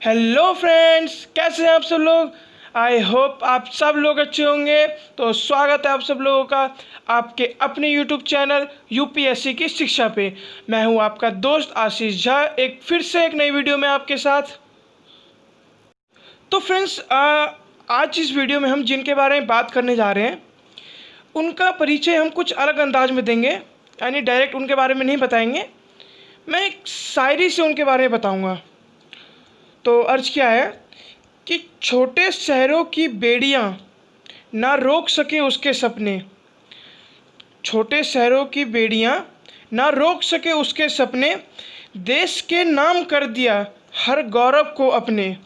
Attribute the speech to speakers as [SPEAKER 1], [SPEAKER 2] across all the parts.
[SPEAKER 1] Hello friends, कैसे हैं आप सब लोग। आई होप आप सब लोग अच्छे होंगे। तो स्वागत है आप सब लोगों का आपके अपने यूट्यूब चैनल यूपीएससी की शिक्षा पे। मैं हूं आपका दोस्त आशीष झा, फिर से एक नई वीडियो में आपके साथ। तो फ्रेंड्स, आज इस वीडियो में हम जिनके बारे में बात करने जा रहे हैं उनका परिचय हम कुछ अलग अंदाज में देंगे, यानी डायरेक्ट उनके बारे में नहीं बताएंगे। मैं एक शायरी से उनके बारे में बताऊंगा। तो अर्ज क्या है कि छोटे शहरों की बेड़ियां ना रोक सके उसके सपने। छोटे शहरों की बेड़ियां ना रोक सके उसके सपने, देश के नाम कर दिया हर गौरव को अपने।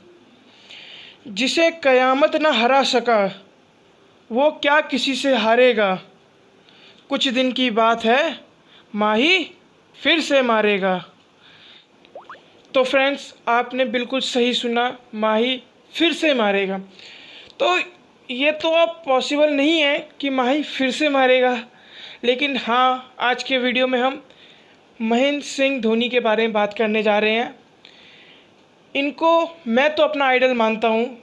[SPEAKER 1] जिसे कयामत न हरा सका वो क्या किसी से हारेगा। कुछ दिन की बात है माही फिर से मारेगा। तो फ्रेंड्स, आपने बिल्कुल सही सुना, माही फिर से मारेगा। तो ये तो अब पॉसिबल नहीं है कि माही फिर से मारेगा, लेकिन हाँ, आज के वीडियो में हम महेंद्र सिंह धोनी के बारे में बात करने जा रहे हैं। इनको मैं तो अपना आइडल मानता हूँ,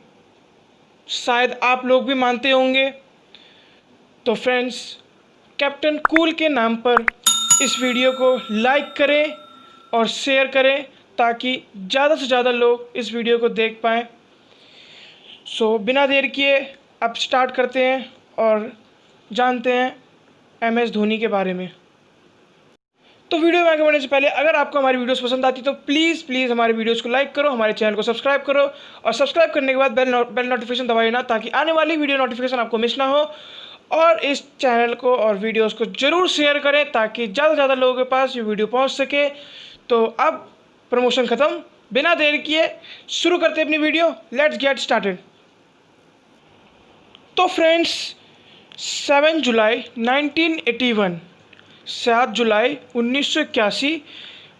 [SPEAKER 1] शायद आप लोग भी मानते होंगे। तो फ्रेंड्स, कैप्टन कूल के नाम पर इस वीडियो को लाइक करें और शेयर करें ताकि ज़्यादा से ज़्यादा लोग इस वीडियो को देख पाएँ। सो बिना देर किए अब स्टार्ट करते हैं और जानते हैं MS धोनी के बारे में। तो वीडियो में आगे बढ़ने से पहले अगर आपको हमारी वीडियोस पसंद आती तो प्लीज़ हमारे वीडियोस को लाइक करो, हमारे चैनल को सब्सक्राइब करो और सब्सक्राइब करने के बाद बेल नोटिफिकेशन दबाए ना, ताकि आने वाली वीडियो नोटिफिकेशन आपको मिस ना हो। और इस चैनल को और वीडियोस को ज़रूर शेयर करें ताकि ज़्यादा से ज़्यादा लोगों के पास ये वीडियो पहुंच सके। तो अब प्रमोशन ख़त्म, बिना देर किए शुरू करते अपनी वीडियो। Let's get started. तो फ्रेंड्स, 7 जुलाई 1981, 7 जुलाई 1981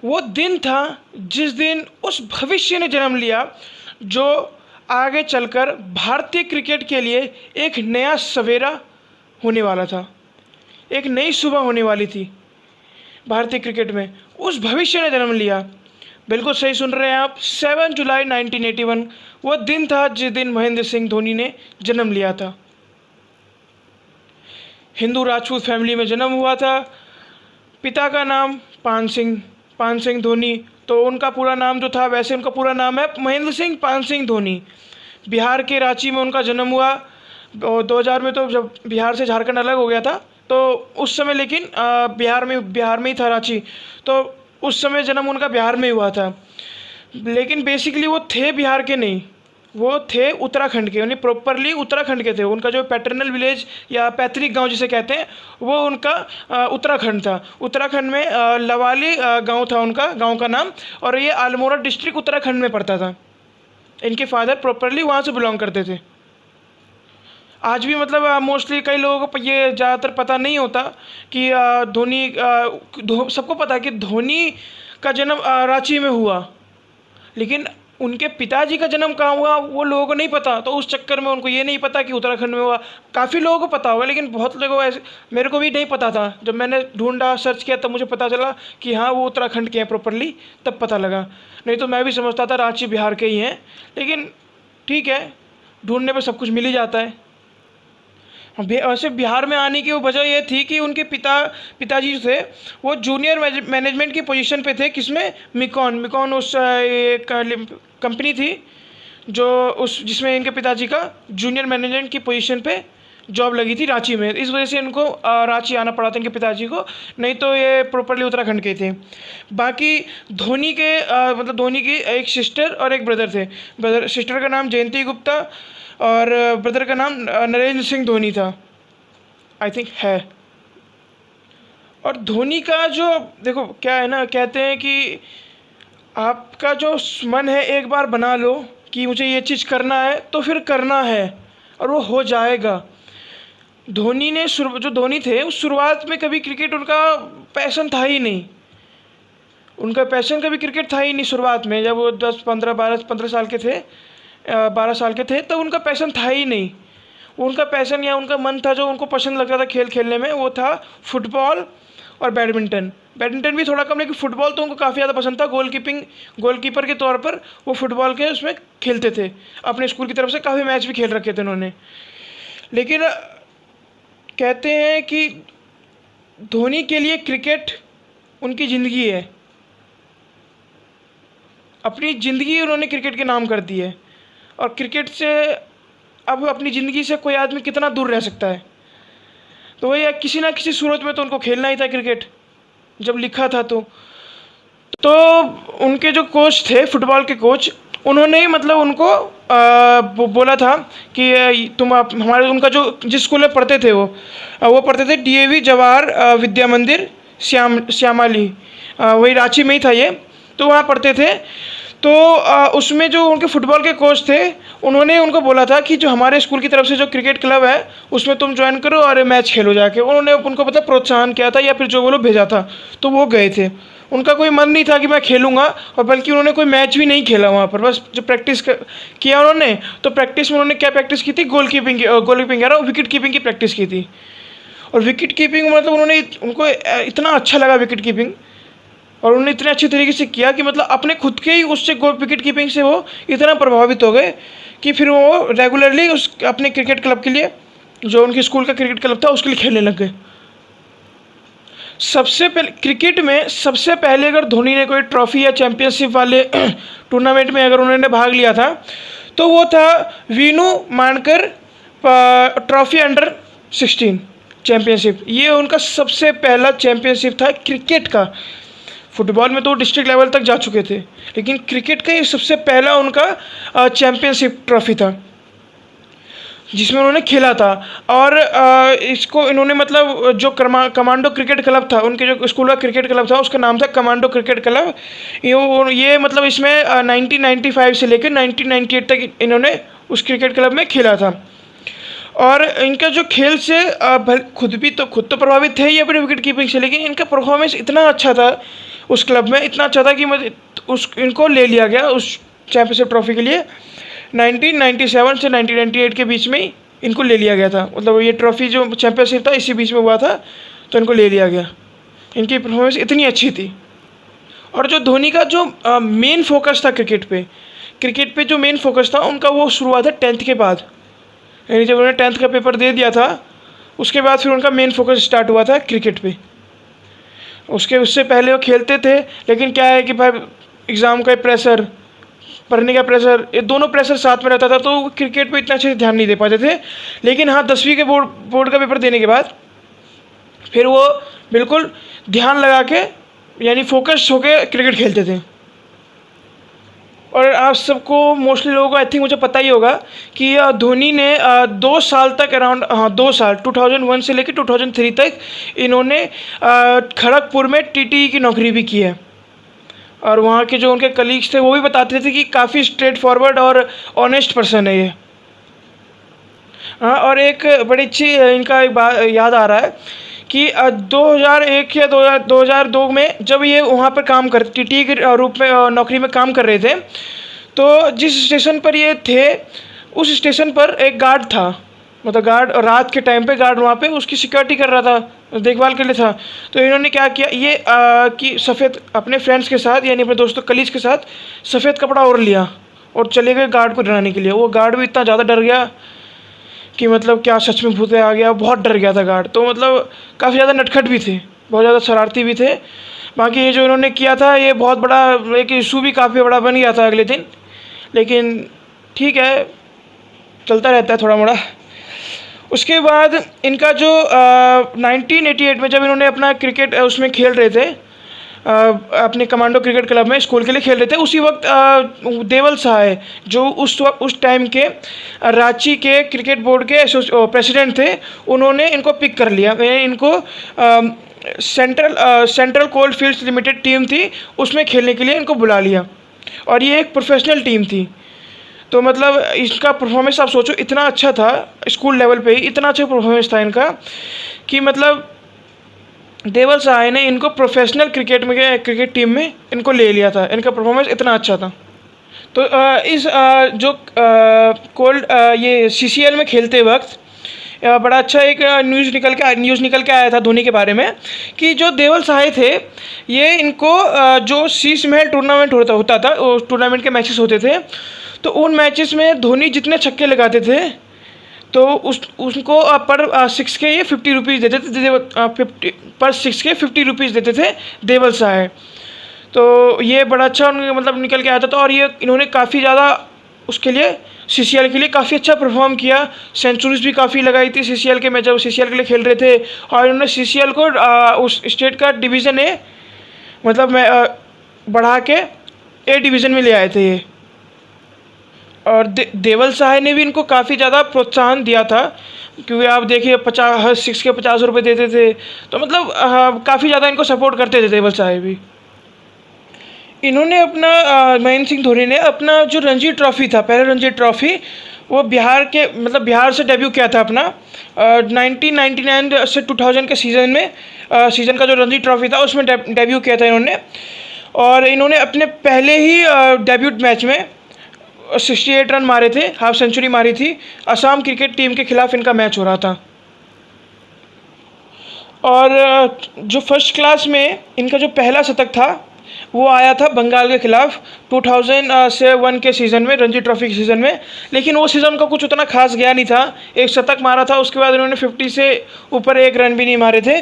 [SPEAKER 1] वो दिन था जिस दिन उस भविष्य ने जन्म लिया जो आगे चलकर भारतीय क्रिकेट के लिए एक नया सवेरा होने वाला था, एक नई सुबह होने वाली थी भारतीय क्रिकेट में। उस भविष्य ने जन्म लिया। बिल्कुल सही सुन रहे हैं आप, 7 जुलाई 1981 वो दिन था जिस दिन महेंद्र सिंह धोनी ने जन्म लिया था। हिंदू राजपूत फैमिली में जन्म हुआ था। पिता का नाम पान सिंह धोनी। तो उनका पूरा नाम जो था, वैसे उनका पूरा नाम है महेंद्र सिंह पान सिंह धोनी। बिहार के रांची में उनका जन्म हुआ। 2000 में तो जब बिहार से झारखंड अलग हो गया था तो उस समय, लेकिन बिहार में ही था रांची, तो उस समय जन्म उनका बिहार में हुआ था। लेकिन बेसिकली वो थे बिहार के नहीं, वो थे उत्तराखंड के, यानी प्रॉपरली उत्तराखंड के थे। उनका जो पैटर्नल विलेज या पैतृक गांव जिसे कहते हैं वो उनका उत्तराखंड था। उत्तराखंड में लवाली गांव था उनका गांव का नाम, और ये अल्मोड़ा डिस्ट्रिक्ट उत्तराखंड में पड़ता था। इनके फादर प्रॉपरली वहाँ से बिलोंग करते थे। आज भी मतलब मोस्टली कई लोगों को ये ज़्यादातर पता नहीं होता कि धोनी, सबको पता है कि धोनी का जन्म रांची में हुआ, लेकिन उनके पिताजी का जन्म कहाँ हुआ वो लोगों को नहीं पता। तो उस चक्कर में उनको ये नहीं पता कि उत्तराखंड में हुआ। काफ़ी लोगों को पता होगा, लेकिन बहुत लोगों को ऐसे, मेरे को भी नहीं पता था। जब मैंने ढूंढा, सर्च किया, तब मुझे पता चला कि हाँ वो उत्तराखंड के हैं प्रॉपरली, तब पता लगा। नहीं तो मैं भी समझता था रांची बिहार के ही हैं, लेकिन ठीक है, ढूंढने पर सब कुछ मिल ही जाता है। वैसे बिहार में आने की वो वजह ये थी कि उनके पिताजी जो थे वो जूनियर मैनेजमेंट की पोजीशन पे थे। किसमें? मिकॉन उस एक कंपनी थी जो जिसमें इनके पिताजी का जूनियर मैनेजमेंट की पोजीशन पे जॉब लगी थी रांची में। इस वजह से इनको रांची आना पड़ा था इनके पिताजी को, नहीं तो ये प्रॉपरली उत्तराखंड के थे। बाकी धोनी के मतलब धोनी की एक सिस्टर और एक ब्रदर थे। सिस्टर का नाम जयंती गुप्ता और ब्रदर का नाम नरेंद्र सिंह धोनी था, आई थिंक है। और धोनी का जो देखो क्या है ना, कहते हैं कि आपका जो मन है एक बार बना लो कि मुझे ये चीज़ करना है तो फिर करना है और वो हो जाएगा। धोनी ने जो धोनी थे उस शुरुआत में कभी क्रिकेट उनका पैशन था ही नहीं। उनका पैशन कभी क्रिकेट था ही नहीं शुरुआत में। जब वो 15 साल के थे, 12 साल के थे, तब उनका पैशन था ही नहीं। उनका पैशन या उनका मन था, जो उनको पसंद लगता था खेल खेलने में, वो था फुटबॉल और बैडमिंटन। बैडमिंटन भी थोड़ा कम, लेकिन फुटबॉल तो उनको काफ़ी ज़्यादा पसंद था। गोलकीपर के तौर पर वो फुटबॉल के उसमें खेलते थे। अपने स्कूल की तरफ से काफ़ी मैच भी खेल रखे थे उन्होंने। लेकिन कहते हैं कि धोनी के लिए क्रिकेट उनकी ज़िंदगी है। अपनी ज़िंदगी उन्होंने क्रिकेट के नाम कर दी है। और क्रिकेट से अब अपनी ज़िंदगी से कोई आदमी कितना दूर रह सकता है। तो वही किसी ना किसी सूरत में तो उनको खेलना ही था क्रिकेट, जब लिखा था तो उनके जो कोच थे, फुटबॉल के कोच, उन्होंने ही मतलब उनको बोला था कि तुम आप हमारे, उनका जो जिस स्कूल में पढ़ते थे वो पढ़ते थे DAV जवाहर विद्या मंदिर श्यामाली, वही रांची में ही था ये। तो वहाँ पढ़ते थे। तो उसमें जो उनके फुटबॉल के कोच थे, उन्होंने उनको बोला था कि जो हमारे स्कूल की तरफ से जो क्रिकेट क्लब है उसमें तुम ज्वाइन करो और मैच खेलो जाके। उन्होंने उनको पता प्रोत्साहन किया था, या फिर जो वो लोग भेजा था, तो वो गए थे। उनका कोई मन नहीं था कि मैं खेलूँगा, और बल्कि उन्होंने कोई मैच भी नहीं खेला वहाँ पर। बस जो प्रैक्टिस किया उन्होंने, तो प्रैक्टिस में उन्होंने क्या प्रैक्टिस की थी, गोलकीपिंग कह रहा हूँ, विकेट कीपिंग की प्रैक्टिस की थी। और विकेट कीपिंग मतलब उनको इतना अच्छा लगा विकेट कीपिंग, और उन्होंने इतने अच्छे तरीके से किया कि मतलब अपने खुद के ही उससे विकेट कीपिंग से वो इतना प्रभावित हो गए कि फिर वो रेगुलरली उस अपने क्रिकेट क्लब के लिए, जो उनके स्कूल का क्रिकेट क्लब था, उसके लिए खेलने लग गए। सबसे पहले क्रिकेट में सबसे पहले अगर धोनी ने कोई ट्रॉफी या चैम्पियनशिप वाले टूर्नामेंट में अगर उन्होंने भाग लिया था, तो वो था वीनू मांकड़ ट्रॉफी अंडर-16 चैम्पियनशिप। ये उनका सबसे पहला चैम्पियनशिप था क्रिकेट का। फुटबॉल में तो डिस्ट्रिक्ट लेवल तक जा चुके थे, लेकिन क्रिकेट का ये सबसे पहला उनका चैम्पियनशिप ट्रॉफी था जिसमें उन्होंने खेला था। और इसको इन्होंने मतलब जो कमांडो क्रिकेट क्लब था, उनके जो स्कूल का क्रिकेट क्लब था, उसका नाम था कमांडो क्रिकेट क्लब। ये मतलब इसमें 1995 से लेकर 1998 तक इन्होंने उस क्रिकेट क्लब में खेला था। और इनका जो खेल से खुद तो प्रभावित थे ये अपने विकेट कीपिंग से, लेकिन इनका परफॉर्मेंस इतना अच्छा था उस क्लब में, इतना अच्छा था कि इनको ले लिया गया उस चैम्पियनशिप ट्रॉफी के लिए। 1997 से 1998 के बीच में ही इनको ले लिया गया था। मतलब ये ट्रॉफी जो चैम्पियनशिप था इसी बीच में हुआ था, तो इनको ले लिया गया। इनकी परफॉर्मेंस इतनी अच्छी थी। और जो धोनी का जो मेन फोकस था क्रिकेट पे जो मेन फोकस था उनका, वो शुरू हुआ था 10th के बाद। यानी जब उन्होंने 10th का पेपर दे दिया था, उसके बाद फिर उनका मेन फोकस स्टार्ट हुआ था क्रिकेट पे। उससे पहले वो खेलते थे, लेकिन क्या है कि भाई एग्ज़ाम का प्रेशर, पढ़ने का प्रेशर, ये दोनों प्रेशर साथ में रहता था, तो क्रिकेट पे इतना अच्छे से ध्यान नहीं दे पाते थे। लेकिन हाँ, 10वीं के बोर्ड का पेपर देने के बाद फिर वो बिल्कुल ध्यान लगा के, यानी फोकस होके क्रिकेट खेलते थे। और आप सबको मोस्टली लोगों को आई थिंक मुझे पता ही होगा कि धोनी ने 2 साल तक अराउंड 2 साल 2001 से लेकर 2003 तक इन्होंने खड़गपुर में TTE की नौकरी भी की है। और वहाँ के जो उनके कलीग्स थे वो भी बताते थे कि काफ़ी स्ट्रेट फॉरवर्ड और ऑनेस्ट पर्सन है ये। हाँ, और एक बड़ी अच्छी इनका एक बात याद आ रहा है कि 2001 या 2002 में जब ये वहाँ पर काम कर TTE के रूप में नौकरी में काम कर रहे थे, तो जिस स्टेशन पर ये थे उस स्टेशन पर एक गार्ड था। मतलब गार्ड रात के टाइम पे गार्ड वहाँ पे उसकी सिक्योरिटी कर रहा था, देखभाल के लिए था। तो इन्होंने क्या किया, ये कि सफ़ेद अपने फ्रेंड्स के साथ, यानी अपने दोस्तों कलीग्स के साथ सफ़ेद कपड़ा ओढ़ लिया और चले गए गार्ड को डराने के लिए। वो गार्ड भी इतना ज़्यादा डर गया कि मतलब क्या सच में भूत आ गया, बहुत डर गया था गार्ड। तो मतलब काफ़ी ज़्यादा नटखट भी थे, बहुत ज़्यादा शरारती भी थे। बाकी ये जो इन्होंने किया था ये बहुत बड़ा एक इशू भी काफ़ी बड़ा बन गया था अगले दिन, लेकिन ठीक है, चलता रहता है थोड़ा मोड़ा। उसके बाद इनका जो 1988 में जब इन्होंने अपना क्रिकेट उसमें खेल रहे थे, अपने कमांडो क्रिकेट क्लब में स्कूल के लिए खेल रहे थे, उसी वक्त देवल सहाय जो उस टाइम के रांची के क्रिकेट बोर्ड के प्रेसिडेंट थे, उन्होंने इनको पिक कर लिया। इनको Central Coalfields Limited team थी, उसमें खेलने के लिए इनको बुला लिया। और ये एक प्रोफेशनल टीम थी। तो मतलब इसका परफॉर्मेंस आप सोचो, इतना अच्छा था स्कूल लेवल पे ही, इतना अच्छा परफॉर्मेंस था इनका कि मतलब देवल सहाय ने इनको प्रोफेशनल क्रिकेट टीम में इनको ले लिया था। इनका परफॉर्मेंस इतना अच्छा था। तो इस जो कोल्ड ये CCL में खेलते वक्त बड़ा अच्छा एक न्यूज़ निकल के आया था धोनी के बारे में कि जो देवल सहाय थे, ये इनको जो शीश महल टूर्नामेंट होता था, उस टूर्नामेंट के मैचेस होते थे, तो उन मैचेस में धोनी जितने छक्के लगाते थे तो उनको पर सिक्स के ये 50 रुपीज़ देते थे, पर सिक्स के 50 रुपीज़ देते थे देवल सहाय। तो ये बड़ा अच्छा मतलब निकल के आया था। तो और ये इन्होंने काफ़ी ज़्यादा उसके लिए सीसीएल के लिए काफ़ी अच्छा परफॉर्म किया, सेंचुरीज भी काफ़ी लगाई थी सीसीएल के, में जब सीसीएल के लिए खेल रहे थे। और इन्होंने सीसीएल को उस स्टेट का डिवीज़न ए मतलब बढ़ा के ए डिवीज़न में ले आए थे ये। और देवल सहाय ने भी इनको काफ़ी ज़्यादा प्रोत्साहन दिया था, क्योंकि आप देखिए हर सिक्स के 50 रुपये देते थे, तो मतलब काफ़ी ज़्यादा इनको सपोर्ट करते थे देवल सहाय भी। इन्होंने अपना महेंद्र सिंह धोनी ने अपना जो रणजी ट्रॉफ़ी था, पहले रणजी ट्रॉफ़ी, वो बिहार से डेब्यू किया था अपना 1999 से 2000 के सीज़न में, सीज़न का जो रणजी ट्रॉफ़ी था उसमें डेब्यू किया था इन्होंने। और इन्होंने अपने पहले ही डेब्यूट मैच में 68 रन मारे थे, हाफ सेंचुरी मारी थी। असम क्रिकेट टीम के खिलाफ इनका मैच हो रहा था। और जो फर्स्ट क्लास में इनका जो पहला शतक था वो आया था बंगाल के खिलाफ 2001 के सीज़न में, रणजी ट्रॉफी के सीज़न में। लेकिन वो सीज़न का कुछ उतना खास गया नहीं था, एक शतक मारा था, उसके बाद इन्होंने 50 से ऊपर एक रन भी नहीं मारे थे।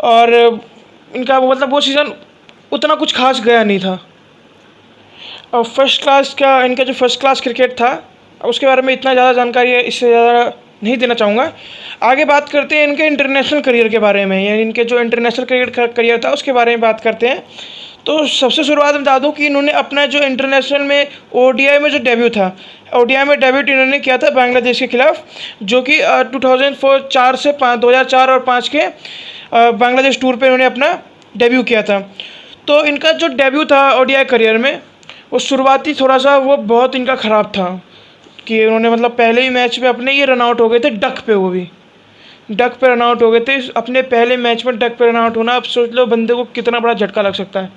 [SPEAKER 1] और इनका मतलब वो सीज़न उतना कुछ खास गया नहीं था। और इनका जो फर्स्ट क्लास क्रिकेट था उसके बारे में इतना ज़्यादा जानकारी है, इससे ज़्यादा नहीं देना चाहूँगा। आगे बात करते हैं इनके इंटरनेशनल करियर के बारे में, यानी इनके जो इंटरनेशनल क्रिकेट करियर था उसके बारे में बात करते हैं। तो सबसे शुरुआत में बता दूँ कि इन्होंने अपना जो इंटरनेशनल में ओडीआई में जो डेब्यू था, ओडीआई में डेब्यूट इन्होंने किया था बांग्लादेश के खिलाफ, जो कि 2004 और 5 के बांग्लादेश टूर पे इन्होंने अपना डेब्यू किया था। तो इनका जो डेब्यू था ओडीआई करियर में, वो शुरुआती थोड़ा सा वो बहुत इनका ख़राब था कि उन्होंने मतलब पहले ही मैच में अपने ये रन आउट हो गए थे, डक पे, वो भी डक पे रन आउट हो गए थे अपने पहले मैच में। डक पे रन आउट होना, अब सोच लो बंदे को कितना बड़ा झटका लग सकता है।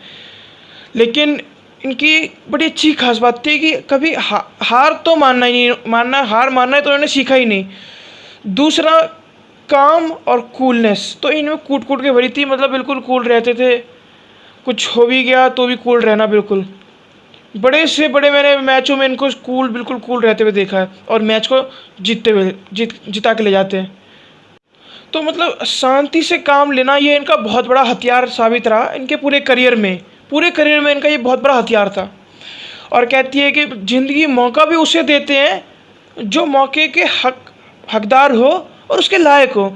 [SPEAKER 1] लेकिन इनकी बड़ी अच्छी खास बात थी कि कभी हार तो मानना ही नहीं, हार मानना है तो उन्होंने सीखा ही नहीं। दूसरा, काम और कूलनेस तो इनमें कूट के भरी थी, मतलब बिल्कुल कूल रहते थे, कुछ हो भी गया तो भी कूल रहना बिल्कुल। बड़े से बड़े मैंने मैचों में इनको बिल्कुल कूल रहते हुए देखा है, और मैच को जिता के ले जाते हैं। तो मतलब शांति से काम लेना ये इनका बहुत बड़ा हथियार साबित रहा इनके पूरे करियर में इनका ये बहुत बड़ा हथियार था। और कहती है कि ज़िंदगी मौका भी उसे देते हैं जो मौके के हकदार हो और उसके लायक हो।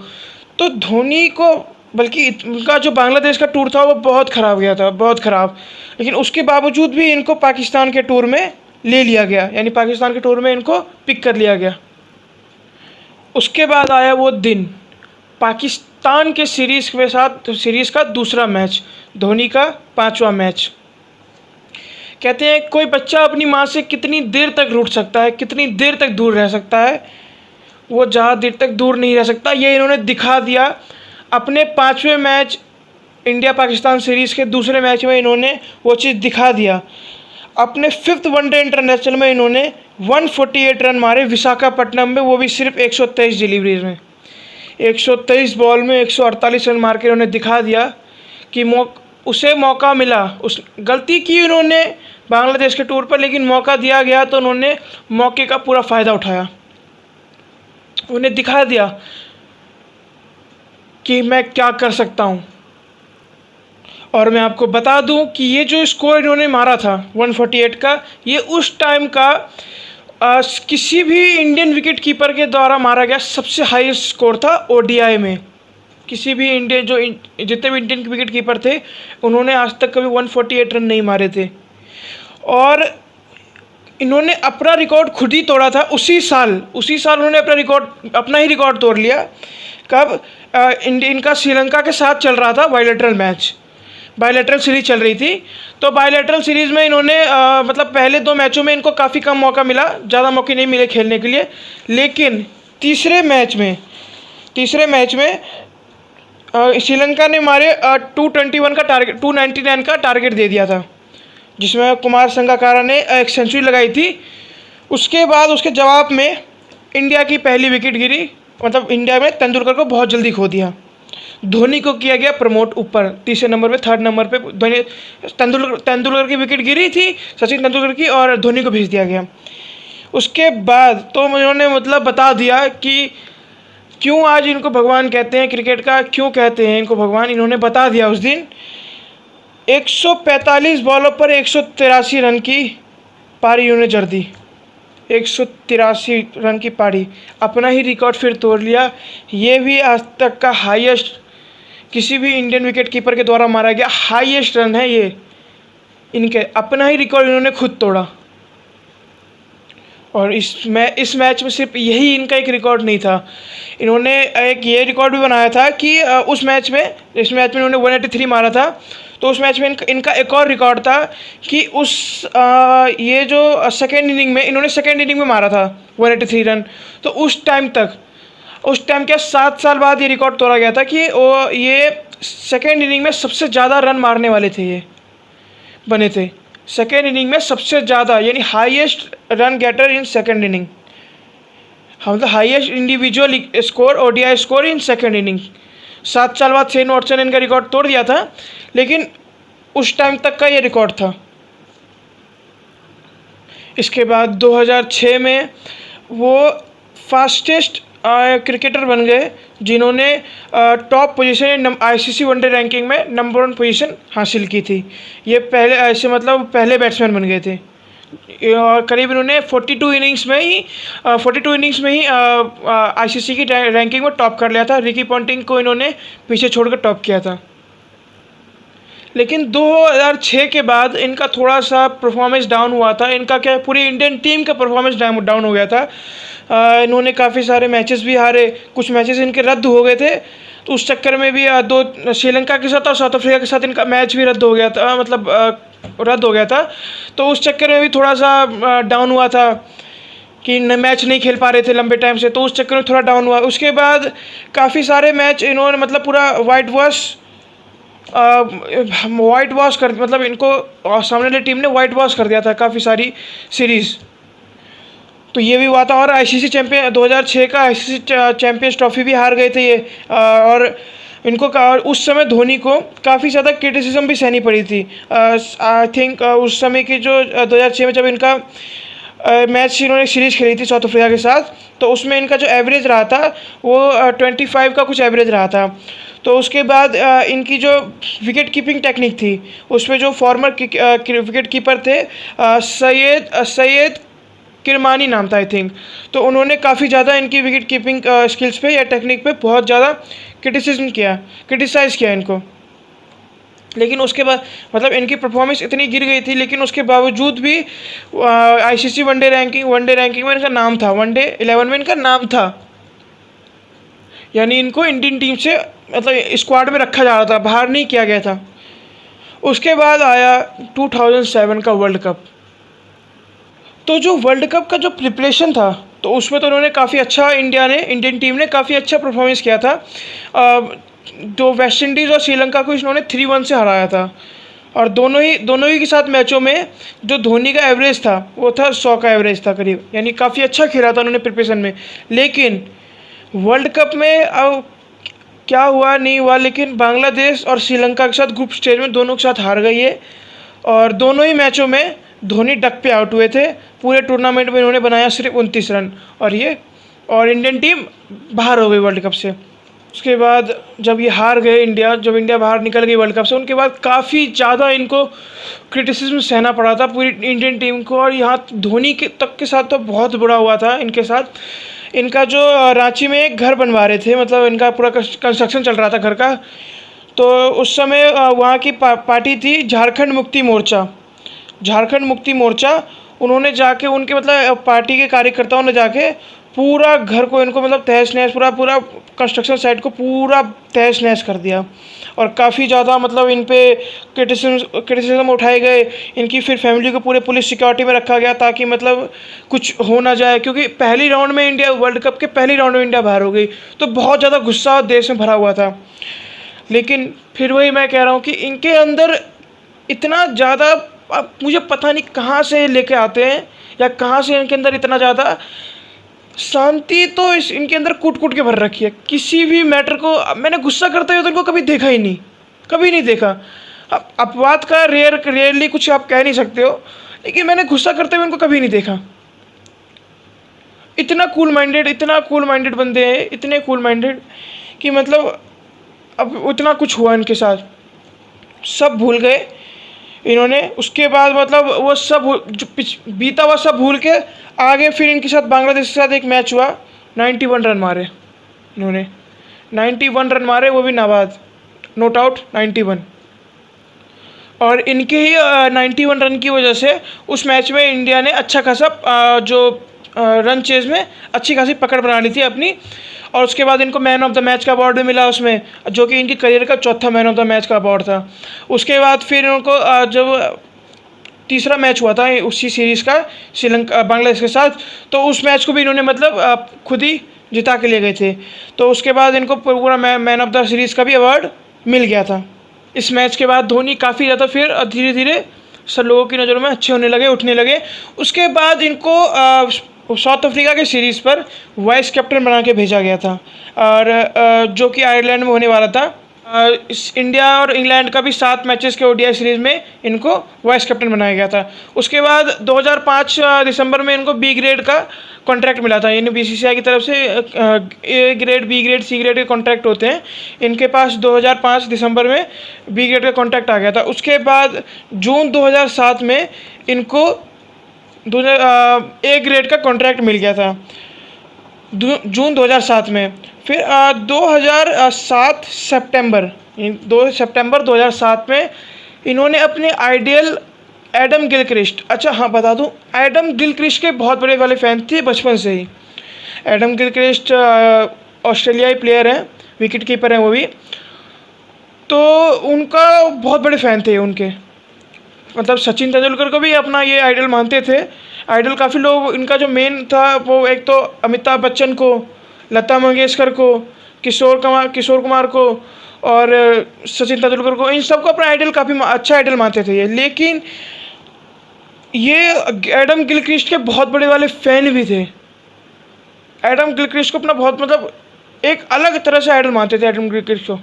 [SPEAKER 1] तो धोनी को, बल्कि इनका जो बांग्लादेश का टूर था वो बहुत ख़राब गया था, बहुत ख़राब, लेकिन उसके बावजूद भी इनको पाकिस्तान के टूर में ले लिया गया, यानी पाकिस्तान के टूर में इनको पिक कर लिया गया। उसके बाद आया वो दिन, पाकिस्तान के सीरीज़ का दूसरा मैच, धोनी का 5वां मैच। कहते हैं कोई बच्चा अपनी माँ से कितनी देर तक रूठ सकता है, कितनी देर तक दूर रह सकता है, वो ज़्यादा देर तक दूर नहीं रह सकता। ये इन्होंने दिखा दिया अपने 5वें मैच इंडिया पाकिस्तान सीरीज़ के दूसरे मैच में, इन्होंने वो चीज़ दिखा दिया। अपने 5th वनडे इंटरनेशनल में इन्होंने 148 रन मारे विशाखापट्टनम में, वो भी सिर्फ 123 डिलीवरीज में, 123 बॉल में 148 रन मार के इन्होंने दिखा दिया कि उसे मौका मिला। उस गलती की उन्होंने बांग्लादेश के टूर पर, लेकिन मौका दिया गया तो उन्होंने मौके का पूरा फ़ायदा उठाया। उन्हें दिखा दिया कि मैं क्या कर सकता हूँ। और मैं आपको बता दूं कि ये जो स्कोर इन्होंने मारा था 148 का, ये उस टाइम का किसी भी इंडियन विकेट कीपर के द्वारा मारा गया सबसे हाईएस्ट स्कोर था ओडीआई में। किसी भी जितने भी इंडियन विकेट कीपर थे उन्होंने आज तक कभी 148 रन नहीं मारे थे। और इन्होंने अपना रिकॉर्ड खुद ही तोड़ा था उसी साल उन्होंने अपना ही रिकॉर्ड तोड़ लिया। कब? इनका श्रीलंका के साथ चल रहा था बायलैटरल सीरीज़ चल रही थी। तो बायलैटरल सीरीज़ में इन्होंने मतलब पहले 2 मैचों में इनको काफ़ी कम मौका मिला, ज़्यादा मौके नहीं मिले खेलने के लिए। लेकिन तीसरे मैच में श्रीलंका ने मारे 299 का टारगेट दे दिया था, जिसमें कुमार संगकारा ने एक सेंचुरी लगाई थी। उसके बाद उसके जवाब में इंडिया की पहली विकेट गिरी मतलब इंडिया में तेंदुलकर को बहुत जल्दी खो दिया। धोनी को किया गया प्रमोट ऊपर, तीसरे नंबर पे, थर्ड नंबर पे धोनी, तेंदुलकर की विकेट गिरी थी, सचिन तेंदुलकर की, और धोनी को भेज दिया गया। उसके बाद तो उन्होंने मतलब बता दिया कि क्यों आज इनको भगवान कहते हैं क्रिकेट का, क्यों कहते हैं इनको भगवान, इन्होंने बता दिया उस दिन। 145 बॉलों पर 183 रन की पारी इन्होंने जड़ दी। 183 रन की पारी, अपना ही रिकॉर्ड फिर तोड़ लिया। ये भी आज तक का हाईएस्ट किसी भी इंडियन विकेट कीपर के द्वारा मारा गया हाईएस्ट रन है ये इनके, अपना ही रिकॉर्ड इन्होंने खुद तोड़ा। और इस मैच में सिर्फ यही इनका एक रिकॉर्ड नहीं था, इन्होंने एक ये रिकॉर्ड भी बनाया था कि इस मैच में इन्होंने 183 मारा था। तो उस मैच में इनका एक और रिकॉर्ड था कि ये जो सेकेंड इनिंग में मारा था 183 रन। तो उस टाइम क्या 7 साल बाद ये रिकॉर्ड तोड़ा गया था कि ये सेकेंड इनिंग में सबसे ज़्यादा रन मारने वाले थे, ये बने थे सेकेंड इनिंग में सबसे ज़्यादा, यानी highest run getter in second inning, मतलब highest individual score ODI score in second inning. 7 साल बाद शेन वॉटसन ने इनका रिकॉर्ड तोड़ दिया था, लेकिन उस टाइम तक का ये रिकॉर्ड था। इसके बाद 2006 में वो फास्टेस्ट क्रिकेटर बन गए जिन्होंने top position ICC one day ranking में नंबर 1 पोजीशन हासिल की थी। ये पहले बैट्समैन बन गए थे, और करीब इन्होंने 42 इनिंग्स में ही आईसीसी की रैंकिंग में टॉप कर लिया था। रिकी पॉन्टिंग को इन्होंने पीछे छोड़कर टॉप किया था। लेकिन 2006 के बाद इनका थोड़ा सा परफॉर्मेंस डाउन हुआ था। इनका क्या, पूरी इंडियन टीम का परफॉर्मेंस डाउन हो गया था। इन्होंने काफ़ी सारे मैचेस भी हारे, कुछ मैचेस इनके रद्द हो गए थे। तो उस चक्कर में भी दो श्रीलंका के साथ और साउथ अफ्रीका के साथ इनका मैच भी रद्द हो गया था, रद्द हो गया था। तो उस चक्कर में भी थोड़ा सा डाउन हुआ था कि मैच नहीं खेल पा रहे थे लंबे टाइम से, तो उस चक्कर में थोड़ा डाउन हुआ। उसके बाद काफ़ी सारे मैच इन्होंने मतलब पूरा वाइट वॉश कर, मतलब इनको सामने वाली टीम ने वाइट वॉश कर दिया था काफ़ी सारी सीरीज़। तो ये भी हुआ था। और आईसीसी चैंपियन 2006 का आईसीसी चैंपियंस ट्रॉफी भी हार गए थे ये। और इनको उस समय धोनी को काफ़ी ज़्यादा क्रिटिसिज्म भी सहनी पड़ी थी। आई थिंक उस समय की जो 2006 में जब इनका मैच इन्होंने सीरीज़ खेली थी साउथ अफ्रीका के साथ, तो उसमें इनका जो एवरेज रहा था वो 25 का कुछ एवरेज रहा था। तो उसके बाद इनकी जो विकेट कीपिंग टेक्निक थी उसमें जो फॉर्मर विकेट कीपर थे सैयद किरमानी नाम था आई थिंक, तो उन्होंने काफ़ी ज़्यादा इनकी विकेट कीपिंग स्किल्स पे या टेक्निक पे बहुत ज़्यादा क्रिटिसाइज़ किया इनको। लेकिन उसके बाद मतलब इनकी परफॉर्मेंस इतनी गिर गई थी, लेकिन उसके बावजूद भी आईसीसी वनडे रैंकिंग में इनका नाम था, वनडे 11 में इनका नाम था। यानी इनको इंडियन टीम से मतलब स्क्वाड में रखा जा रहा था, बाहर नहीं किया गया था। उसके बाद आया 2007 का वर्ल्ड कप। तो जो वर्ल्ड कप का जो प्रिपरेशन था तो उसमें तो उन्होंने काफ़ी अच्छा इंडियन टीम ने काफ़ी अच्छा परफॉर्मेंस किया था। जो वेस्ट इंडीज़ और श्रीलंका को इन्होंने 3-1 से हराया था। और दोनों ही के साथ मैचों में जो धोनी का एवरेज था वो था 100 का एवरेज था करीब, यानी काफ़ी अच्छा खेला था उन्होंने प्रिपरेशन में। लेकिन वर्ल्ड कप में अब क्या हुआ नहीं हुआ, लेकिन बांग्लादेश और श्रीलंका के साथ ग्रुप स्टेज में दोनों के साथ हार गई है। और दोनों ही मैचों में धोनी डक पे आउट हुए थे। पूरे टूर्नामेंट में इन्होंने बनाया सिर्फ 29 रन, और इंडियन टीम बाहर हो गई वर्ल्ड कप से। उसके बाद जब ये हार गए जब इंडिया बाहर निकल गई वर्ल्ड कप से, उनके बाद काफ़ी ज़्यादा इनको क्रिटिसिज्म सहना पड़ा था पूरी इंडियन टीम को। और यहाँ धोनी के साथ तो बहुत बुरा हुआ था इनके साथ। इनका जो रांची में एक घर बनवा रहे थे, मतलब इनका पूरा कंस्ट्रक्शन चल रहा था घर का। तो उस समय वहाँ की पार्टी थी झारखंड मुक्ति मोर्चा। उन्होंने जाके उनके मतलब पार्टी के कार्यकर्ताओं ने जाके पूरा घर को इनको मतलब तहस नहस, पूरा कंस्ट्रक्शन साइट को पूरा तहस नहस कर दिया। और काफ़ी ज़्यादा मतलब इन पे क्रिटिसिज्म उठाए गए। इनकी फिर फैमिली को पूरे पुलिस सिक्योरिटी में रखा गया ताकि मतलब कुछ हो ना जाए, क्योंकि वर्ल्ड कप के पहली राउंड में इंडिया बाहर हो गई। तो बहुत ज़्यादा गुस्सा देश में भरा हुआ था। लेकिन फिर वही मैं कह रहा हूँ कि इनके अंदर इतना ज़्यादा, मुझे पता नहीं कहाँ से लेके आते हैं या कहाँ से इनके अंदर इतना ज़्यादा शांति तो इनके अंदर कूट कूट के भर रखी है। किसी भी मैटर को मैंने गुस्सा करते हुए तो इनको कभी देखा ही नहीं, कभी नहीं देखा। अब अपवाद का रेयरली कुछ आप कह नहीं सकते हो, लेकिन मैंने गुस्सा करते हुए इनको कभी नहीं देखा। इतना कूल माइंडेड बंदे हैं, इतने कूल माइंडेड कि मतलब अब इतना कुछ हुआ इनके साथ, सब भूल गए इन्होंने। उसके बाद मतलब वो सब जो बीता हुआ सब भूल के आगे फिर इनके साथ बांग्लादेश के साथ एक मैच हुआ, 91 रन मारे इन्होंने, 91 रन मारे, वो भी नाबाद, नॉट आउट 91। और इनके ही 91 रन की वजह से उस मैच में इंडिया ने अच्छा खासा जो रन चेज में अच्छी खासी पकड़ बना ली थी अपनी। और उसके बाद इनको मैन ऑफ द मैच का अवार्ड भी मिला उसमें, जो कि इनकी करियर का चौथा मैन ऑफ द मैच का अवार्ड था। उसके बाद फिर इनको जब तीसरा मैच हुआ था उसी सीरीज़ का श्रीलंका बांग्लादेश के साथ, तो उस मैच को भी इन्होंने मतलब खुद ही जिता के ले गए थे। तो उसके बाद इनको पूरा मैन ऑफ द सीरीज़ का भी अवार्ड मिल गया था। इस मैच के बाद धोनी काफ़ी ज़्यादा फिर धीरे धीरे सब लोगों की नज़रों में अच्छे होने लगे, उठने लगे। उसके बाद इनको साउथ अफ्रीका के सीरीज़ पर वाइस कैप्टन बना के भेजा गया था, और जो कि आयरलैंड में होने वाला था। इस इंडिया और इंग्लैंड का भी 7 मैचेस के ओडीआई सीरीज़ में इनको वाइस कैप्टन बनाया गया था। उसके बाद 2005 दिसंबर में इनको बी ग्रेड का कॉन्ट्रैक्ट मिला था, यानी बीसीसीआई की तरफ से A grade, B grade, C grade के कॉन्ट्रैक्ट होते हैं। इनके पास 2005 दिसंबर में बी ग्रेड का कॉन्ट्रैक्ट आ गया था। उसके बाद जून 2007 में इनको ए ग्रेड का कॉन्ट्रैक्ट मिल गया था, जून 2007 में। फिर 2007 सितंबर 2007 में इन्होंने अपने आइडियल एडम गिलक्रिस्ट, अच्छा हाँ बता दूँ, एडम गिलक्रिस्ट के बहुत बड़े वाले फ़ैन थे बचपन से ही। एडम गिलक्रिस्ट ऑस्ट्रेलियाई प्लेयर हैं, विकेट कीपर हैं वो भी, तो उनका बहुत बड़े फ़ैन थे उनके। मतलब सचिन तेंदुलकर को भी अपना ये आइडल मानते थे। आइडल काफ़ी लोग, इनका जो मेन था वो एक तो अमिताभ बच्चन को, लता मंगेशकर को, किशोर कुमार को और सचिन तेंदुलकर को, इन सबको अपना आइडल काफ़ी अच्छा आइडल मानते थे ये। लेकिन ये एडम गिलक्रिस्ट के बहुत बड़े वाले फ़ैन भी थे। एडम गिलक्रिस्ट को अपना बहुत मतलब एक अलग तरह से आइडल मानते थे एडम गिलक्रिस्ट को।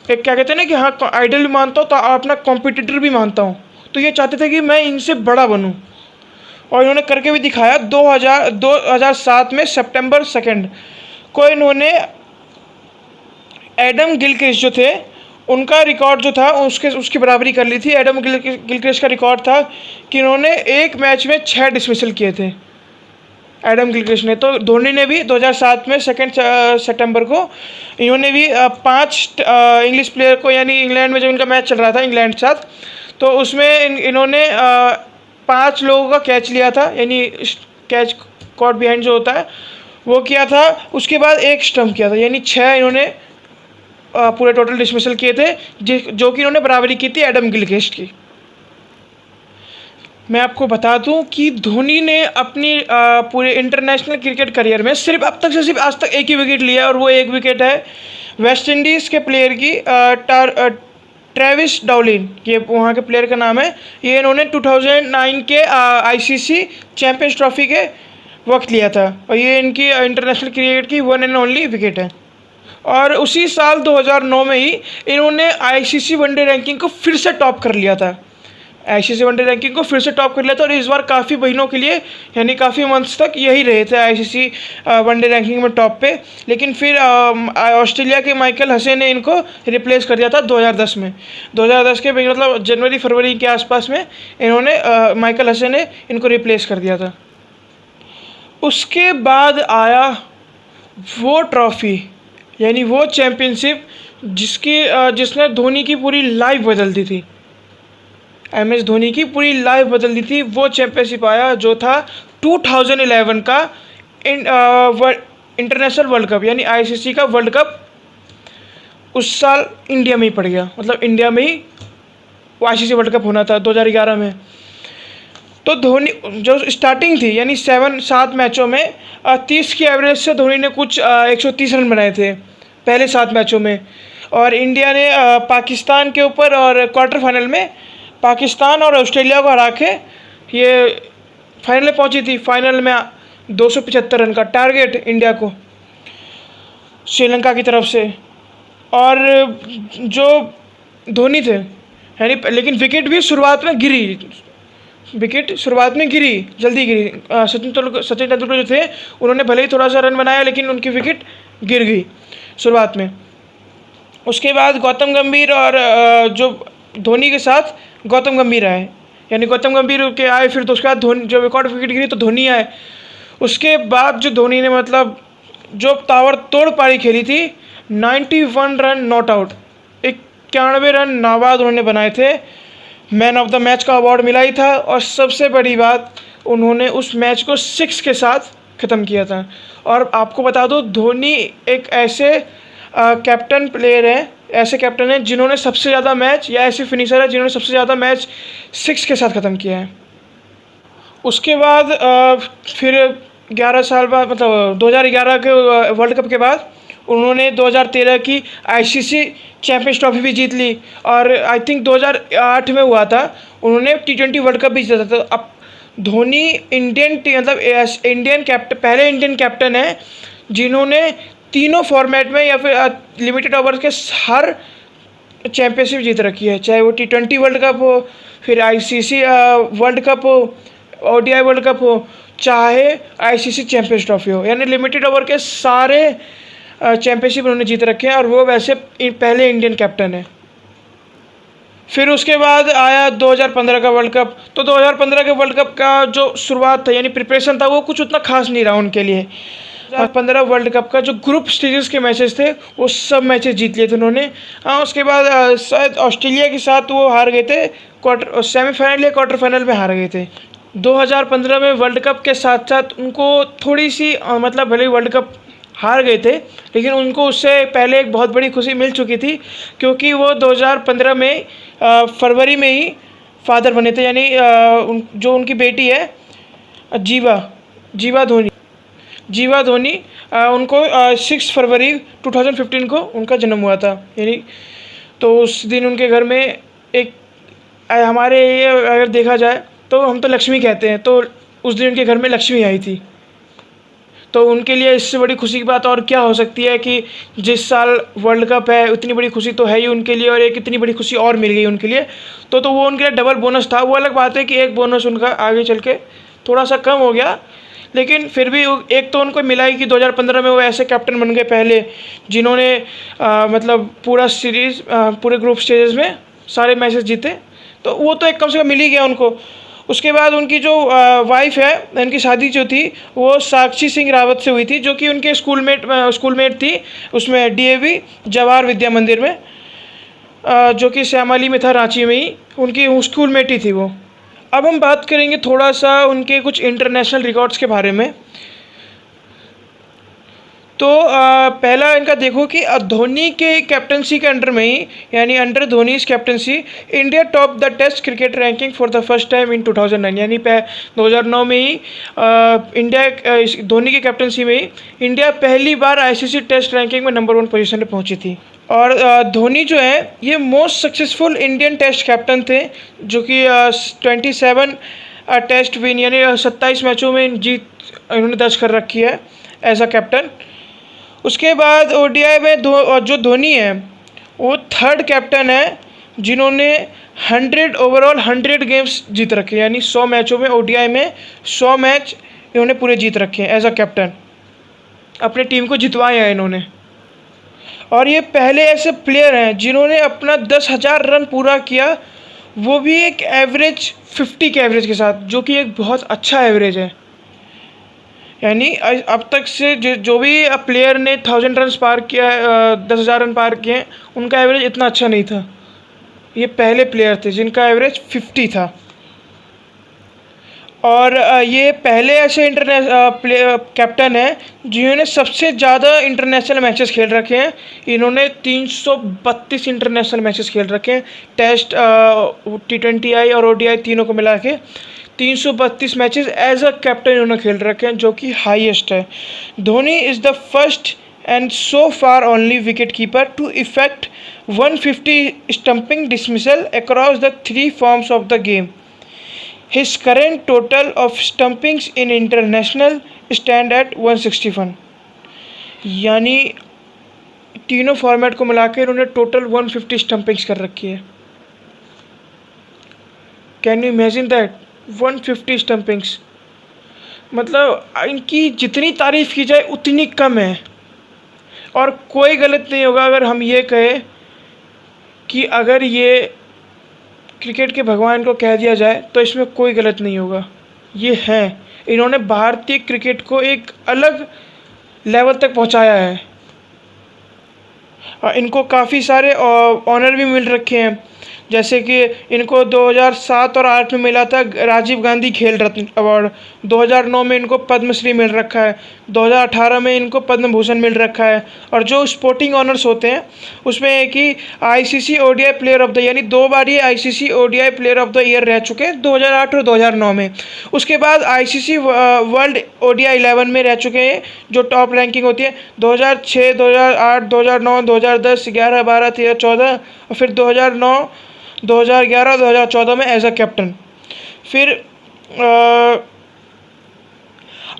[SPEAKER 1] एक क्या कहते हैं ना कि हाँ आइडल भी मानता हूँ तो अपना कॉम्पिटिटर भी मानता हूँ, तो ये चाहते थे कि मैं इनसे बड़ा बनूँ, और इन्होंने करके भी दिखाया। 2007 में सितंबर 2 को इन्होंने एडम गिलक्रिस्ट जो थे उनका रिकॉर्ड जो था उसकी बराबरी कर ली थी। एडम गिलक्रिस्ट का रिकॉर्ड था कि इन्होंने एक मैच में 6 डिसमिसल किए थे एडम गिलक्रिस्ट ने। तो धोनी ने भी 2007 में 2 सितंबर को इन्होंने भी 5 इंग्लिश प्लेयर को, यानी इंग्लैंड में जो इनका मैच चल रहा था इंग्लैंड के साथ, तो उसमें इन्होंने 5 लोगों का कैच लिया था, यानी कैच कॉट बिहाइंड जो होता है वो किया था। उसके बाद एक स्टंप किया था, यानी 6 इन्होंने पूरे टोटल डिसमिसल किए थे, जो कि इन्होंने बराबरी की थी एडम गिलक्रिस्ट की। मैं आपको बता दूं कि धोनी ने अपनी पूरे इंटरनेशनल क्रिकेट करियर में सिर्फ आज तक एक ही विकेट लिया, और वो एक विकेट है वेस्ट इंडीज़ के प्लेयर की, ट्रेविस डाउलिन, ये वहाँ के प्लेयर का नाम है। ये इन्होंने 2009 के आईसीसी चैम्पियंस ट्रॉफी के वक्त लिया था, और ये इनकी इंटरनेशनल क्रिकेट की 1 एंड ओनली विकेट है। और उसी साल 2009 में ही इन्होंने आईसीसी वनडे रैंकिंग को फिर से टॉप कर लिया था। आईसीसी वनडे रैंकिंग को फिर से टॉप कर लिया था, और इस बार काफ़ी महीनों के लिए, यानी काफ़ी मंथ्स तक यही रहे थे आईसीसी वनडे रैंकिंग में टॉप पे। लेकिन फिर ऑस्ट्रेलिया के माइकल हसे ने इनको रिप्लेस कर दिया था 2010 में। 2010 के मतलब जनवरी फरवरी के आसपास में इन्होंने माइकल हसे ने इनको रिप्लेस कर दिया था। उसके बाद आया वो ट्रॉफ़ी, यानी वो चैम्पियनशिप जिसने धोनी की पूरी लाइफ बदल दी थी। MS धोनी की पूरी लाइफ बदल दी थी। वो चैम्पियनशिप आया जो था 2011 का इंटरनेशनल वर्ल्ड कप, यानी आईसीसी का वर्ल्ड कप। उस साल इंडिया में ही पड़ गया, मतलब इंडिया में ही वो आईसीसी वर्ल्ड कप होना था 2011 में। तो धोनी जो स्टार्टिंग थी, यानी 7 मैचों में 30 की एवरेज से धोनी ने कुछ 130 रन बनाए थे पहले 7 मैचों में। और इंडिया ने पाकिस्तान के ऊपर, और क्वार्टर फाइनल में पाकिस्तान और ऑस्ट्रेलिया को हरा के ये फाइनल में पहुंची थी। फाइनल में 275 रन का टारगेट इंडिया को श्रीलंका की तरफ से। और जो धोनी थे यानी, लेकिन विकेट भी शुरुआत में गिरी, जल्दी गिरी। सचिन तेंदुलकर जो थे उन्होंने भले ही थोड़ा सा रन बनाया, लेकिन उनकी विकेट गिर गई शुरुआत में। उसके बाद गौतम गंभीर और जो धोनी के साथ गौतम गंभीर आए, यानी गौतम गंभीर के आए, फिर तो उसके बाद धोनी, जब एक और विकेट गिरी तो धोनी आए। उसके बाद जो धोनी ने मतलब जो ताबड़तोड़ पारी खेली थी, 91 रन नॉट आउट, 91 रन नाबाद उन्होंने बनाए थे। मैन ऑफ द मैच का अवार्ड मिला ही था, और सबसे बड़ी बात, उन्होंने उस मैच को 6 के साथ ख़त्म किया था। और आपको बता दो, धोनी एक ऐसे कैप्टन प्लेयर हैं, ऐसे कैप्टन हैं जिन्होंने सबसे ज़्यादा मैच, या ऐसे फिनिशर है जिन्होंने सबसे ज़्यादा मैच 6 के साथ ख़त्म किया है। उसके बाद फिर 11 साल बाद, मतलब 2011 के वर्ल्ड कप के बाद उन्होंने 2013 की आईसीसी चैंपियंस ट्रॉफी भी जीत ली, और आई थिंक 2008 में हुआ था उन्होंने T20 वर्ल्ड कप भी जीता था। अब धोनी पहले इंडियन कैप्टन है जिन्होंने तीनों फॉर्मेट में या फिर लिमिटेड ओवर्स के हर चैंपियनशिप जीत रखी है, चाहे वो T20 वर्ल्ड कप हो, फिर आईसीसी वर्ल्ड कप हो, ओडीआई वर्ल्ड कप हो, चाहे आईसीसी चैंपियंस ट्रॉफी हो, यानी लिमिटेड ओवर के सारे चैंपियनशिप उन्होंने जीत रखे हैं, और वो वैसे पहले इंडियन कैप्टन है। फिर उसके बाद आया 2015 का वर्ल्ड कप। तो 2015 के वर्ल्ड कप का जो शुरुआत था, यानी प्रिपरेशन था, वो कुछ उतना खास नहीं रहा उनके लिए। 2015 वर्ल्ड कप का जो ग्रुप स्टेजेस के मैचेस थे, वो सब मैचेस जीत लिए थे उन्होंने। उसके बाद शायद ऑस्ट्रेलिया के साथ वो हार गए थे, सेमीफाइनल या क्वार्टर फाइनल में हार गए थे। 2015 में वर्ल्ड कप के साथ साथ उनको थोड़ी सी मतलब भले वर्ल्ड कप हार गए थे, लेकिन उनको उससे पहले एक बहुत बड़ी खुशी मिल चुकी थी, क्योंकि वो 2015 में फरवरी में ही फादर बने थे, यानी जो उनकी बेटी है जीवा धोनी, उनको 6 फरवरी 2015 को उनका जन्म हुआ था। यानी तो उस दिन उनके घर में एक, हमारे ये अगर देखा जाए तो हम तो लक्ष्मी कहते हैं, तो उस दिन उनके घर में लक्ष्मी आई थी। तो उनके लिए इससे बड़ी खुशी की बात और क्या हो सकती है कि जिस साल वर्ल्ड कप है, उतनी बड़ी खुशी तो है ही उनके लिए, और एक इतनी बड़ी खुशी और मिल गई उनके लिए, तो वो उनके लिए डबल बोनस था। वो अलग बात है कि एक बोनस उनका आगे चल के थोड़ा सा कम हो गया, लेकिन फिर भी एक तो उनको मिला ही कि 2015 में वो ऐसे कैप्टन बन गए पहले जिन्होंने मतलब पूरा सीरीज़, पूरे ग्रुप स्टेजेस में सारे मैचेस जीते, तो वो तो एक कम से कम मिल ही गया उनको। उसके बाद उनकी जो वाइफ है, उनकी शादी जो थी वो साक्षी सिंह रावत से हुई थी, जो कि उनके स्कूलमेट थी उसमें डीएवी जवाहर विद्या मंदिर में, जो कि श्यामली में था, रांची में ही उनकी स्कूलमेट ही थी वो। अब हम बात करेंगे थोड़ा सा उनके कुछ इंटरनेशनल रिकॉर्ड्स के बारे में। तो पहला इनका देखो कि धोनी के कैप्टनसी के अंडर में ही, यानी under Dhoni's captaincy, India top the test cricket ranking for the first time in 2009, यानी 2009 में ही इंडिया, धोनी की कैप्टनसी में ही इंडिया पहली बार आईसीसी टेस्ट रैंकिंग में नंबर 1 पोजीशन पे पहुंची थी। और धोनी जो है ये most successful Indian test captain थे, जो कि 27 टेस्ट विन, यानी 27 मैचों में जीत इन्होंने दर्ज कर रखी है एज अ कैप्टन। उसके बाद ओडीआई में जो धोनी है वो 3rd कैप्टन है जिन्होंने 100 गेम्स जीत रखे, यानी 100 मैचों में, ओडीआई में 100 मैच इन्होंने पूरे जीत रखे हैं एज अ कैप्टन, अपनी टीम को जितवाए हैं इन्होंने। और ये पहले ऐसे प्लेयर हैं जिन्होंने अपना 10,000 रन पूरा किया, वो भी एक एवरेज 50 के एवरेज के साथ, जो कि एक बहुत अच्छा एवरेज है। यानी अब तक से जो भी प्लेयर ने 1000 रन पार किया है, 10,000 रन पार किए हैं, उनका एवरेज इतना अच्छा नहीं था। ये पहले प्लेयर थे जिनका एवरेज 50 था। और ये पहले ऐसे कैप्टन हैं जिन्होंने सबसे ज़्यादा इंटरनेशनल मैचेस खेल रखे हैं। इन्होंने 332 इंटरनेशनल मैचेस खेल रखे हैं, टेस्ट, T20I और ODI तीनों को मिला के 332 मैचेस एज अ कैप्टन इन्होंने खेल रखे हैं, जो कि हाईएस्ट है। Dhoni is the first and so far only wicket keeper to effect 150 stumping dismissal across the 3 forms of the game. His current total of stumpings in international stand at 161। यानी तीनों format को मिला के इन्होंने टोटल 150 स्टम्पिंग्स कर रखी है। Can you imagine that, 150 स्टम्पिंग्स। मतलब इनकी जितनी तारीफ़ की जाए उतनी कम है। और कोई गलत नहीं होगा अगर हम ये कहें कि अगर ये क्रिकेट के भगवान को कह दिया जाए तो इसमें कोई गलत नहीं होगा। ये हैं, इन्होंने भारतीय क्रिकेट को एक अलग लेवल तक पहुंचाया है। और इनको काफ़ी सारे ऑनर भी मिल रखे हैं, जैसे कि इनको 2007 और 8 में मिला था राजीव गांधी खेल रत्न अवार्ड, 2009 में इनको पद्मश्री मिल रखा है, 2018 में इनको पद्म भूषण मिल रखा है। और जो स्पोर्टिंग ऑनर्स होते हैं उसमें एक ही ICC ODI player of the, यानी 2 बार ये ICC ODI player of the year रह चुके हैं, 2008 और 2009 में। उसके बाद आईसीसी वर्ल्ड ओडीआई 11 में रह चुके हैं, जो टॉप रैंकिंग होती है, 2006, 2008, 2009, 2010, 11, 12, 13, 14 और फिर 2009, 2011, 2014 में एज अ कैप्टन। फिर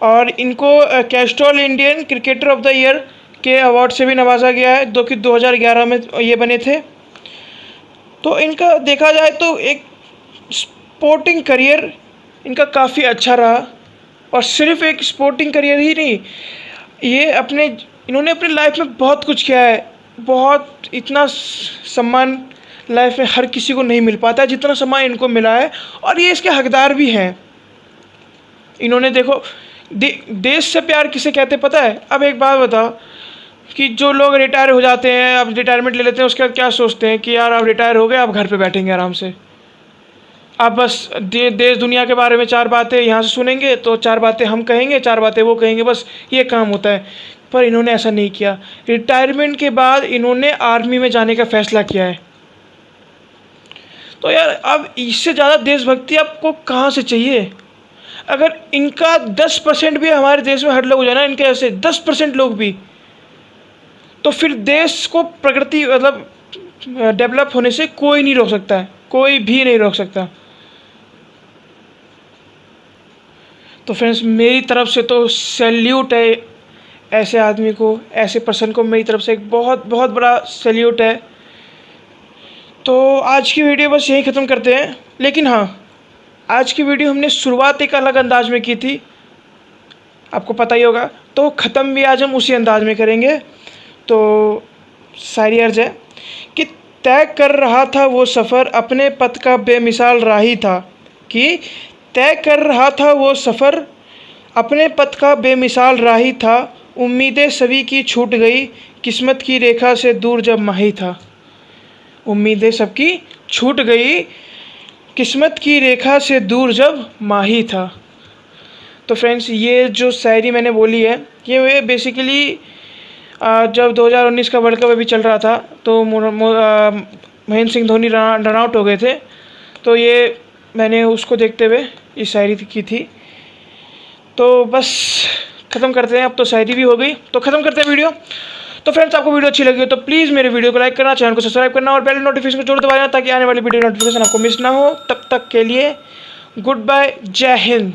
[SPEAKER 1] और इनको Castrol Indian cricketer of the year के अवार्ड से भी नवाजा गया है, जो कि 2011 में ये बने थे। तो इनका देखा जाए तो एक स्पोर्टिंग करियर इनका काफ़ी अच्छा रहा। और सिर्फ एक स्पोर्टिंग करियर ही नहीं, ये इन्होंने अपनी लाइफ में बहुत कुछ किया है। बहुत इतना सम्मान लाइफ में हर किसी को नहीं मिल पाता है जितना सम्मान इनको मिला है, और ये इसके हकदार भी हैं। इन्होंने देखो देश से प्यार किसे कहते पता है? अब एक बात बताओ कि जो लोग रिटायर हो जाते हैं, अब रिटायरमेंट ले लेते हैं, उसके बाद क्या सोचते हैं कि यार अब रिटायर हो गए, अब घर पे बैठेंगे आराम से, आप बस देश दुनिया के बारे में 4 बातें यहाँ से सुनेंगे, तो 4 बातें हम कहेंगे, 4 बातें वो कहेंगे, बस ये काम होता है। पर इन्होंने ऐसा नहीं किया। रिटायरमेंट के बाद इन्होंने आर्मी में जाने का फैसला किया है। तो यार अब इससे ज़्यादा देशभक्ति आपको कहाँ से चाहिए? अगर इनका 10% भी हमारे देश में हर लोग हो जाए ना, इनके ऐसे 10% लोग भी, तो फिर देश को प्रगति मतलब डेवलप होने से कोई नहीं रोक सकता है, कोई भी नहीं रोक सकता। तो फ्रेंड्स मेरी तरफ से तो सैल्यूट है ऐसे आदमी को, ऐसे पर्सन को, मेरी तरफ से एक बहुत बहुत बड़ा सैल्यूट है। तो आज की वीडियो बस यहीं ख़त्म करते हैं। लेकिन हाँ, आज की वीडियो हमने शुरुआत एक अलग अंदाज में की थी, आपको पता ही होगा, तो ख़त्म भी आज हम उसी अंदाज में करेंगे। तो शायरी अर्ज है कि तय कर रहा था वो सफ़र अपने पथ का बेमिसाल राही था, कि तय कर रहा था वो सफ़र अपने पथ का बेमिसाल राही था, उम्मीदें सभी की छूट गई किस्मत की रेखा से दूर जब माही था। उम्मीदें सबकी छूट गई किस्मत की रेखा से दूर जब माही था। तो फ्रेंड्स ये जो शायरी मैंने बोली है, ये बेसिकली जब 2019 का वर्ल्ड कप अभी चल रहा था तो महेंद्र सिंह धोनी रन आउट हो गए थे, तो ये मैंने उसको देखते हुए ये शायरी की थी। तो बस ख़त्म करते हैं, अब तो शायरी भी हो गई, तो ख़त्म करते हैं वीडियो। तो फ्रेंड्स आपको वीडियो अच्छी लगी हो तो प्लीज़ मेरे वीडियो को लाइक करना, चैनल को सब्सक्राइब करना और बेल नोटिफिकेशन को जरूर दबाना, ताकि आने वाली वीडियो नोटिफिकेशन आपको मिस ना हो। तब तक के लिए गुड बाय, जय हिंद।